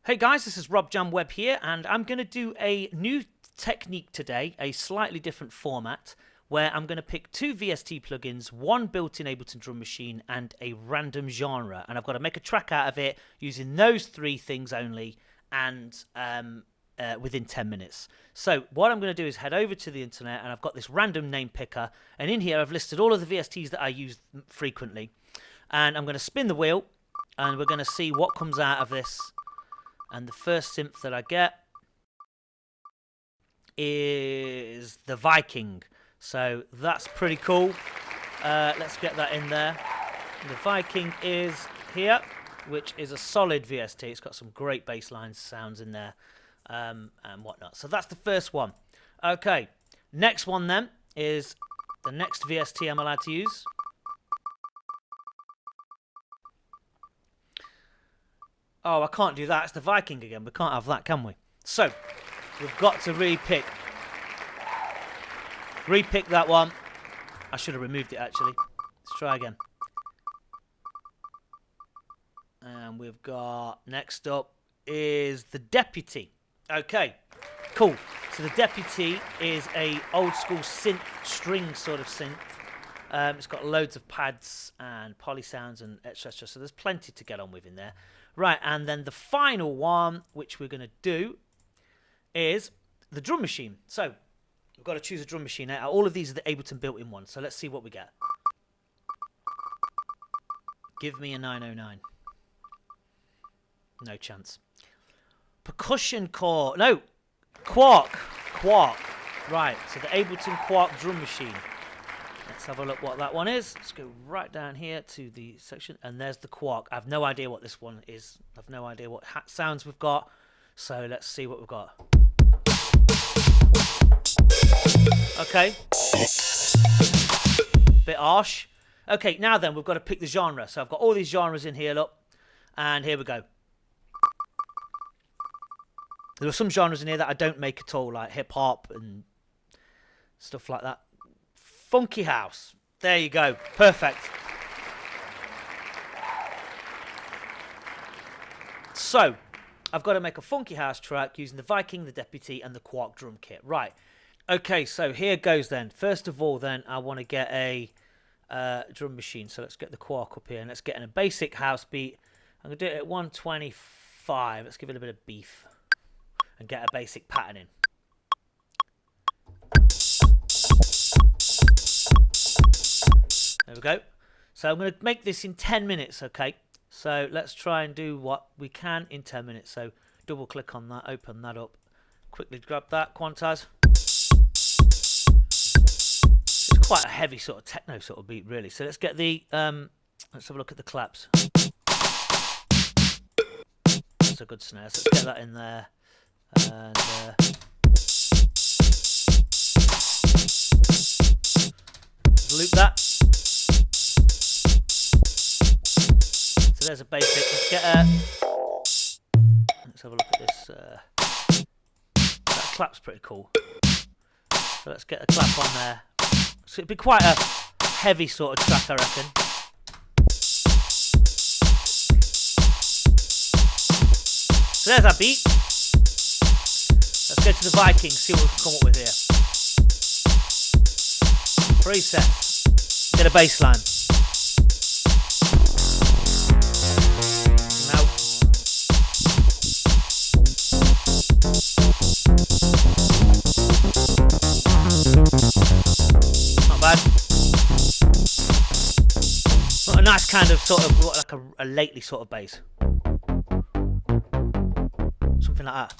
Hey guys, this is Rob Jam Webb here, and I'm going to do a new technique today, a slightly different format, where I'm going to pick two VST plugins, one built-in Ableton drum machine, and a random genre, and I've got to make a track out of it using those three things only, and within 10 minutes. So what I'm going to do is head over to the internet, and I've got this random name picker, and in here I've listed all of the VSTs that I use frequently, and I'm going to spin the wheel, and we're going to see what comes out of this. And the first synth that I get is the Viking. So that's pretty cool. Let's get that in there. The Viking is here, which is a solid VST. It's got some great bassline sounds in there and whatnot. So that's the first one. Okay, next one then is the next VST I'm allowed to use. Oh, I can't do that. It's the Viking again. We can't have that, can we? So, we've got to repick that one. I should have removed it, actually. Let's try again. And we've got, next up, is the Deputy. Okay, cool. So the Deputy is a old school synth, string sort of synth. It's got loads of pads and poly sounds and etc. So there's plenty to get on with in there. Right, and then the final one, which we're going to do, is the drum machine. So we've got to choose a drum machine. Now, all of these are the Ableton built-in ones. So let's see what we get. Give me a 909. No chance. Percussion core. No, Quark. Right, so the Ableton Quark drum machine. Let's have a look what that one is. Let's go right down here to the section, and there's the Quark. I have no idea what this one is. I have no idea what sounds we've got. So let's see what we've got. Okay. Bit harsh. Okay, now then, we've got to pick the genre. So I've got all these genres in here, look. And here we go. There are some genres in here that I don't make at all, like hip-hop and stuff like that. Funky house. There you go. Perfect. So, I've got to make a funky house track using the Viking, the Deputy, and the Quark drum kit. Right. Okay, so here goes then. First of all, then, I want to get a drum machine. So let's get the Quark up here, and let's get in a basic house beat. I'm going to do it at 125. Let's give it a bit of beef and get a basic pattern in. There we go. So I'm going to make this in 10 minutes, okay? So let's try and do what we can in 10 minutes. So double click on that, open that up. Quickly grab that, quantize. It's quite a heavy sort of techno sort of beat, really. So let's get the, let's have a look at the claps. That's a good snare. So let's get that in there. And loop that. So there's a basic. Let's get a. Let's have a look at this. That clap's pretty cool. So let's get a clap on there. So it'd be quite a heavy sort of track, I reckon. So there's our beat. Let's go to the Viking, see what we can come up with here. Preset. Get a bass line. Now. Not bad. Not a nice kind of sort of like a lately sort of bass. Something like that.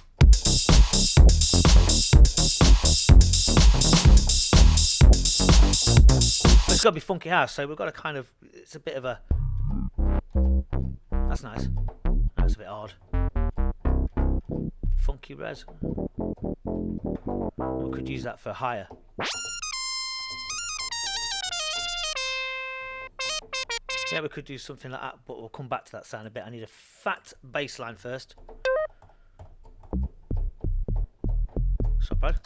But it's got to be funky house, so we've got to kind of, it's a bit of a, that's nice. That's a bit odd. Funky res. We could use that for higher. Yeah, we could do something like that, but we'll come back to that sound a bit. I need a fat bass line first. It's not bad.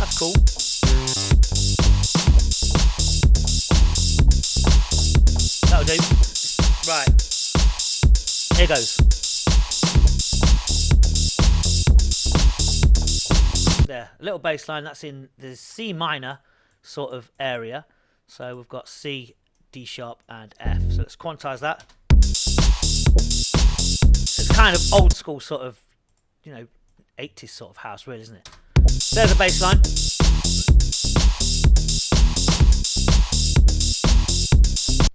That's cool. do. Right. Here goes. There, a little bass line. That's in the C minor sort of area. So we've got C, D sharp, and F. So let's quantize that. It's kind of old school sort of, you know, 80s sort of house, really, isn't it? There's a bass line.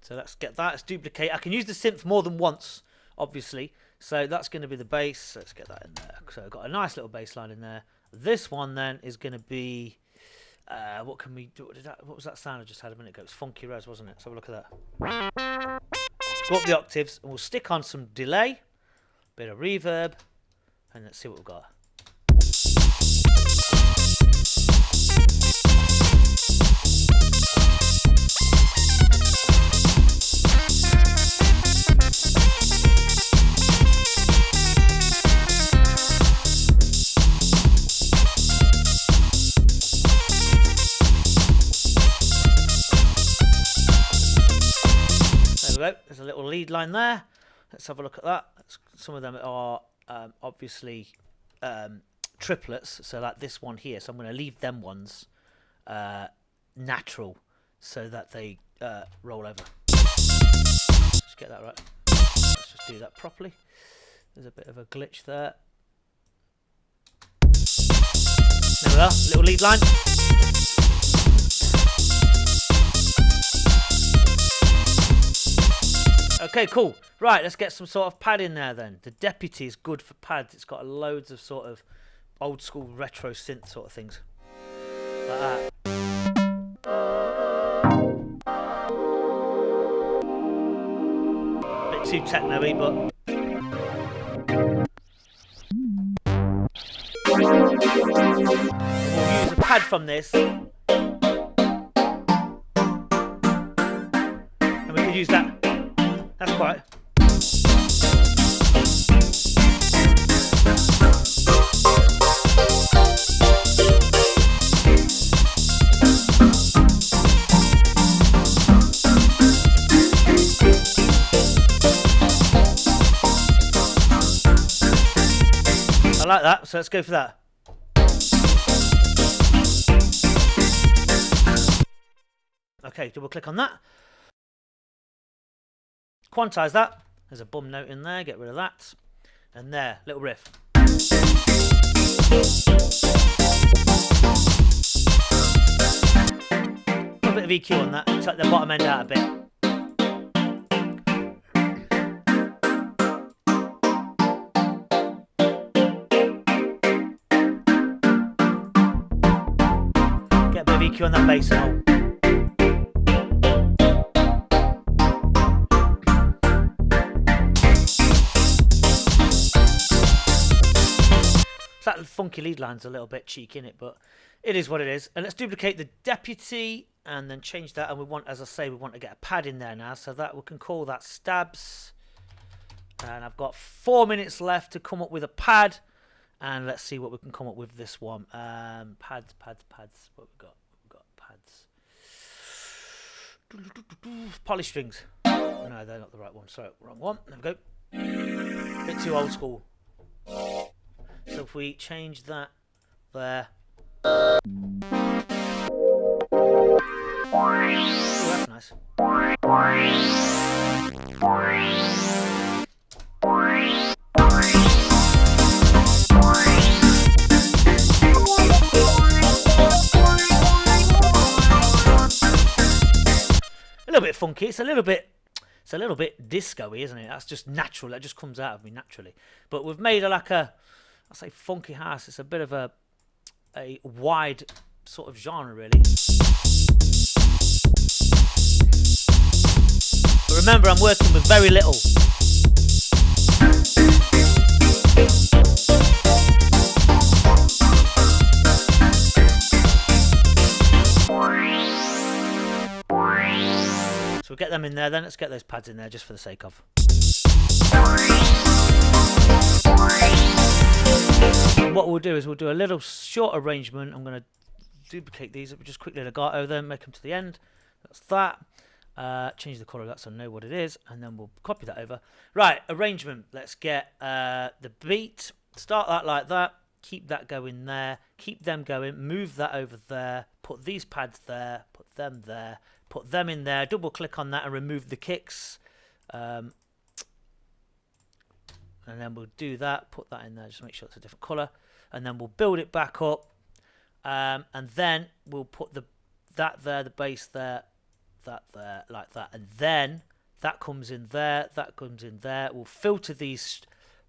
So let's get that. Let's duplicate. I can use the synth more than once, obviously. So that's going to be the bass. Let's get that in there. So I've got a nice little bass line in there. This one then is going to be, what can we do? What was that sound I just had a minute ago? It was Funky Res, wasn't it? Let's have a look at that. Go up the octaves and we'll stick on some delay, bit of reverb, and let's see what we've got. There's a little lead line there. Let's have a look at that. Some of them are obviously triplets, so like this one here. So I'm going to leave them ones natural so that they roll over. Let's get that right. Let's just do that properly. There's a bit of a glitch there. There we are, little lead line. Okay, cool. Right, let's get some sort of pad in there then. The Deputy is good for pads. It's got loads of sort of old school retro synth sort of things. Like that. Bit too techno-y, but... we'll use a pad from this. And we can use that. That's quite. I like that, so let's go for that. Okay, double click on that. Quantize that. There's a bum note in there, get rid of that. And there, little riff. Put a bit of EQ on that, tuck the bottom end out a bit. Get a bit of EQ on that bass note. That funky lead line's a little bit cheeky in it, but it is what it is. And let's duplicate the Deputy and then change that. And we want, as I say, we want to get a pad in there now, so that we can call that Stabs. And I've got 4 minutes left to come up with a pad. And let's see what we can come up with this one. Pads. What we got? We've got pads. Polystrings. No, they're not the right one. Sorry, wrong one. There we go. Bit too old school. So if we change that there. Oh, that's nice. A little bit funky. It's a little bit disco-y, isn't it? That's just natural. That just comes out of me naturally. But we've made like a, I say funky house. It's a bit of a wide sort of genre, really. But remember, I'm working with very little. So we'll get them in there then. Let's get those pads in there just for the sake of. And what we'll do is we'll do a little short arrangement. I'm going to duplicate these, just quickly legato them, make them to the end. That's that. Change the color of that so I know what it is, and then we'll copy that over. Right, arrangement. Let's get the beat. Start that like that. Keep that going there. Keep them going. Move that over there. Put these pads there. Put them there. Put them in there. Double click on that and remove the kicks. And then we'll do that. Put that in there. Just make sure it's a different color. And then we'll build it back up. And then we'll put that there, the bass there, that there, like that. And then that comes in there. That comes in there. We'll filter these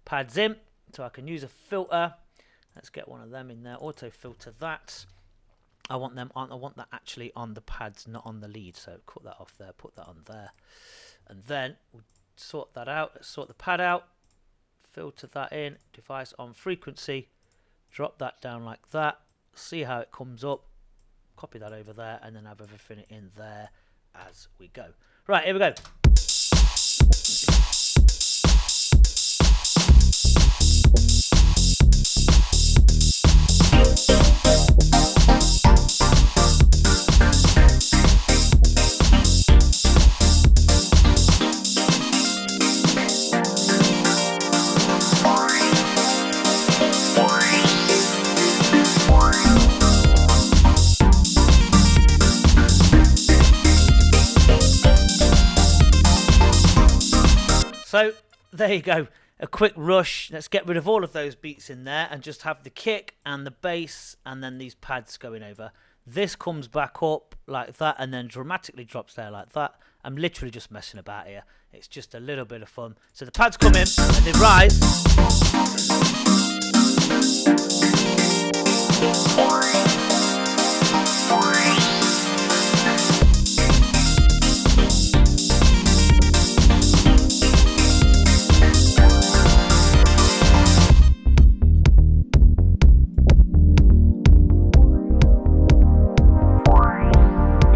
pads in. So I can use a filter. Let's get one of them in there. Auto filter that. I want them on. I want that actually on the pads, not on the lead. So cut that off there. Put that on there. And then we'll sort that out. Let's sort the pad out. Filter that in. Device on frequency. Drop that down like that. See how it comes up. Copy that over there, and then have everything in there as we go. Right, here we go. So there you go, a quick rush. Let's get rid of all of those beats in there and just have the kick and the bass and then these pads going over. This comes back up like that and then dramatically drops there like that. I'm literally just messing about here. It's just a little bit of fun. So the pads come in and they rise.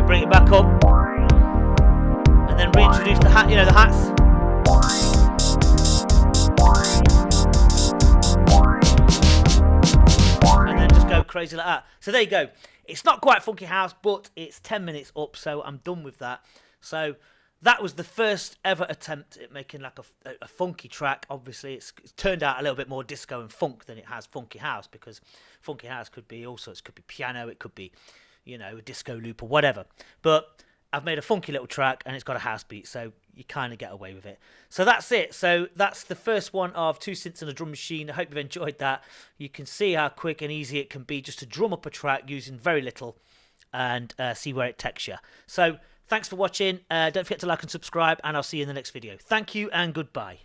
Bring it back up and then reintroduce the hat, the hats. And then just go crazy like that. So there you go. It's not quite funky house, but it's 10 minutes up, so I'm done with that. So that was the first ever attempt at making like a funky track. Obviously, it's turned out a little bit more disco and funk than it has funky house, because funky house could be all sorts. It could be piano, it could be, a disco loop or whatever. But I've made a funky little track and it's got a house beat, so you kind of get away with it. So that's it. So that's the first one of 2 synths and a drum machine. I hope you've enjoyed that. You can see how quick and easy it can be just to drum up a track using very little and see where it takes you. So thanks for watching. Don't forget to like and subscribe, and I'll see you in the next video. Thank you and goodbye.